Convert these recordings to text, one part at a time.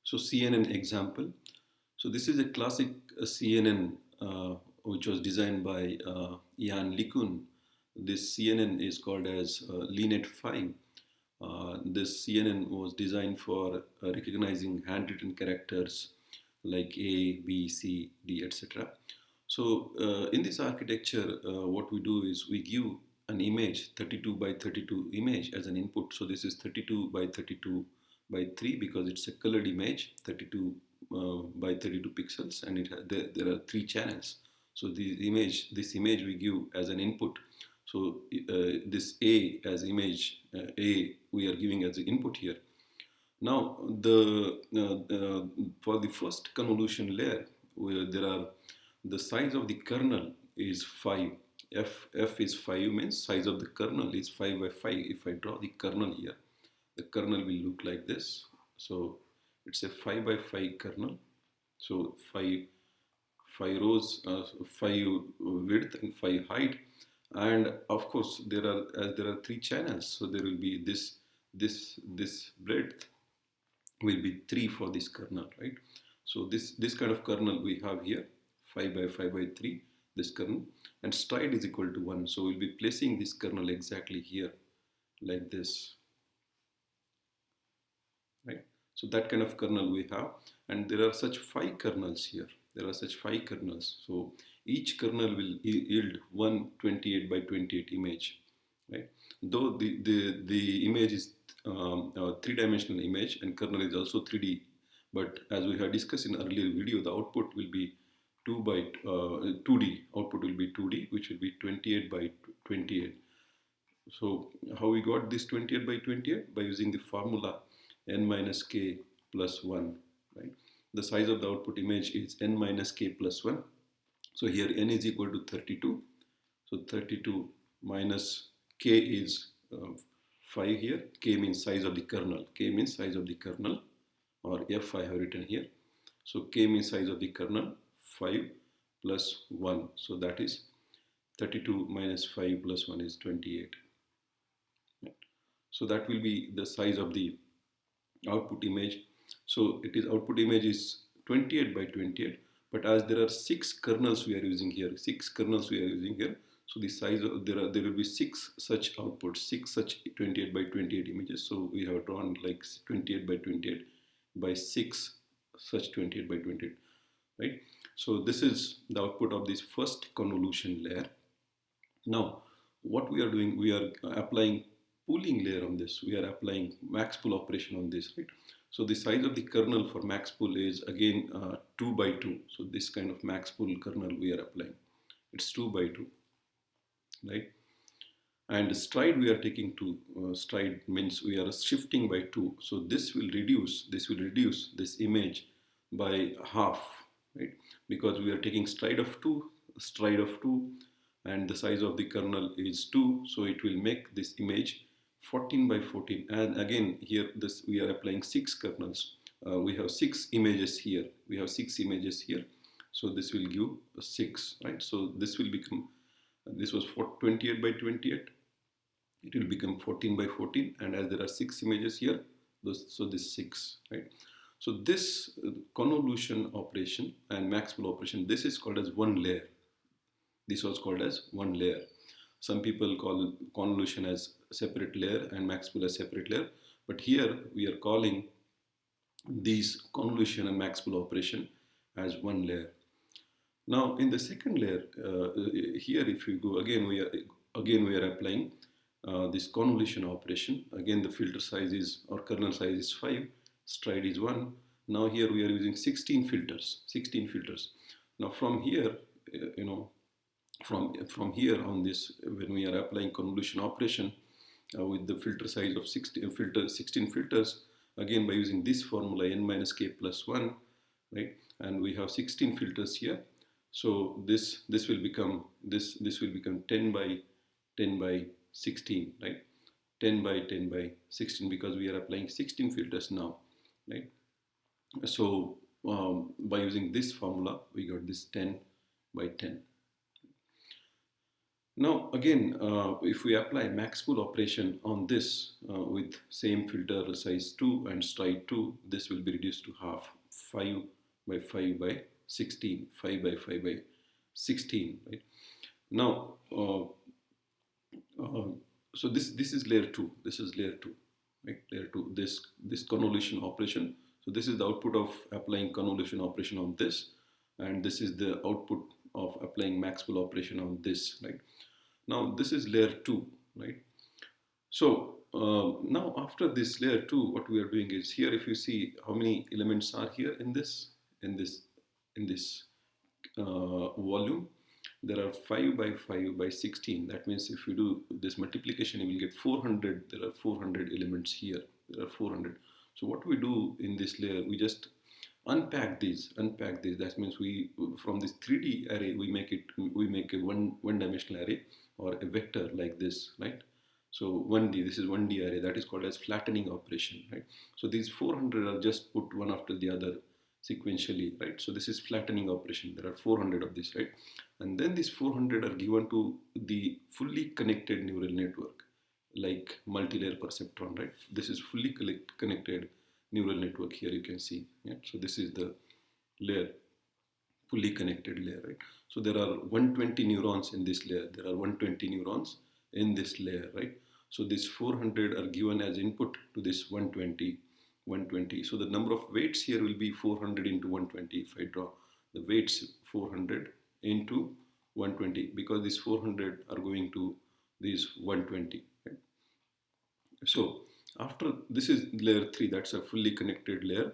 So CNN example. So this is a classic CNN which was designed by Jan LeCun. This CNN is called as LeNet 5. This CNN was designed for recognizing handwritten characters like A, B, C, D, etc. So in this architecture, what we do is we give an image, 32 by 32 image as an input. So this is 32 by 32 by 3 because it's a colored image, 32 by 32 pixels, and there are three channels. So this image we give as an input. So this A as image A we are giving as the input here. Now for the first convolution layer, there are the size of the kernel is 5. F is 5 means size of the kernel is 5 by 5. If I draw the kernel here, the kernel will look like this. So it's a 5 by 5 kernel. So 5 rows, 5 width and 5 height, and of course there are three channels. So there will be this breadth will be 3 for this kernel, right? So this kind of kernel we have here, 5 by 5 by 3, this kernel, and stride is equal to 1. So we'll be placing this kernel exactly here, like this, right? So that kind of kernel we have, and there are such 5 kernels here. There are such 5 kernels. So each kernel will yield one 28 by 28 image, right? Though the image is three-dimensional image and kernel is also 3D, but as we have discussed in earlier video, the output will be 2D. Output will be 2D, which will be 28 by 28. So how we got this 28 by 28? By using the formula n minus k plus 1, right? The size of the output image is n minus k plus 1. So here n is equal to 32. So 32 minus k is 5 here. K means size of the kernel. K means size of the kernel, or F I have written here. So k means size of the kernel, 5 plus 1. So that is 32 minus 5 plus 1 is 28. So that will be the size of the output image. So it is output image is 28 by 28, but as there are 6 kernels we are using here, so the size of there will be 6 such outputs, 6 such 28 by 28 images. So we have drawn like 28 by 28 by 6 such 28 by 28, right? So this is the output of this first convolution layer. Now what we are doing, we are applying pooling layer on this. We are applying max pool operation on this, right? So the size of the kernel for max pool is again 2 by 2. So this kind of max pool kernel we are applying. It's 2 by 2, right? And stride we are taking 2. Stride means we are shifting by 2. So this will reduce this image by half, right? Because we are taking stride of 2, and the size of the kernel is 2. So it will make this image 14 by 14. And again here this we are applying 6 kernels. We have 6 images here. So this will give 6, right? So this will become, this was 28 by 28. It will become 14 by 14, and as there are 6 images here, so this 6, right? So this convolution operation and max pool operation, this is called as one layer. This was called as one layer. Some people call convolution as separate layer and max pool as separate layer, but here we are calling these convolution and max pool operation as one layer. Now in the second layer, here if you go again, we are applying this convolution operation. Again the filter size is, or kernel size is 5, stride is 1. Now here we are using 16 filters. Now from here, from here on this, when we are applying convolution operation with the filter size of 16 filters, again by using this formula n minus k plus 1, right? And we have 16 filters here. So this will become 10 by 16, right? 10 by 10 by 16, because we are applying 16 filters now, right? So by using this formula, we got this 10 by 10. Now again, if we apply max pool operation on this with same filter size 2 and stride 2, this will be reduced to half, 5 by 5 by 16, 5 by 5 by 16, right? Now, uh, so this is layer 2, this is layer 2, right? Layer 2, this convolution operation. So this is the output of applying convolution operation on this, and this is the output of applying max pool operation on this, right? Now this is layer 2, right? So now after this layer 2, what we are doing is here, if you see how many elements are here in in this, in this volume, there are 5 by 5 by 16. That means if you do this multiplication, you will get 400. There are 400 elements here. There are 400. So what we do in this layer, we just unpack these. That means we, from this 3D array, we make a one dimensional array or a vector like this, right? So 1D, this is 1D array, that is called as flattening operation, right? So these 400 are just put one after the other sequentially, right? So this is flattening operation. There are 400 of this, right? And then these 400 are given to the fully connected neural network, like multi-layer perceptron, right? This is fully connected neural network here, you can see. Yeah? So this is the layer, fully connected layer, right? So there are 120 neurons in this layer. There are 120 neurons in this layer, right? So these 400 are given as input to this 120. So the number of weights here will be 400 into 120. If I draw the weights 400 into 120, because these 400 are going to these 120, right? So after this is layer 3, that's a fully connected layer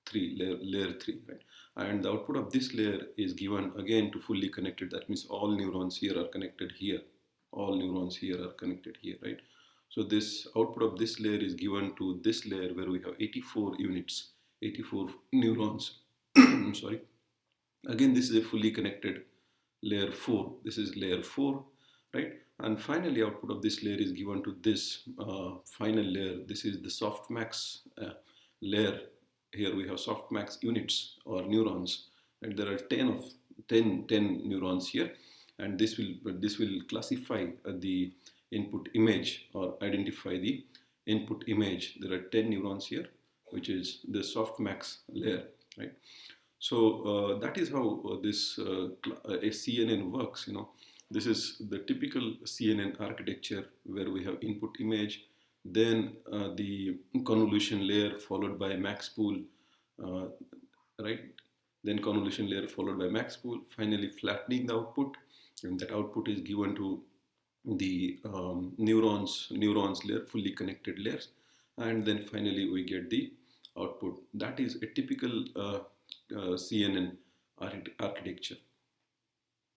3, layer 3, right? And the output of this layer is given again to fully connected. That means all neurons here are connected here. All neurons here are connected here, right? So this output of this layer is given to this layer where we have 84 units, 84 neurons. I'm sorry. Again, this is a fully connected layer 4. This is layer 4, right? And finally, output of this layer is given to this final layer. This is the softmax layer. Here we have softmax units or neurons, and there are 10 neurons here, and this will classify the input image or identify the input image. There are 10 neurons here, which is the softmax layer, right? So that is how this a CNN works. You know, this is the typical CNN architecture where we have input image, then the convolution layer followed by max pool, uh, right? Then convolution layer followed by max pool. Finally, flattening the output, and that output is given to the neurons layer, fully connected layers, and then finally we get the output. That is a typical CNN architecture.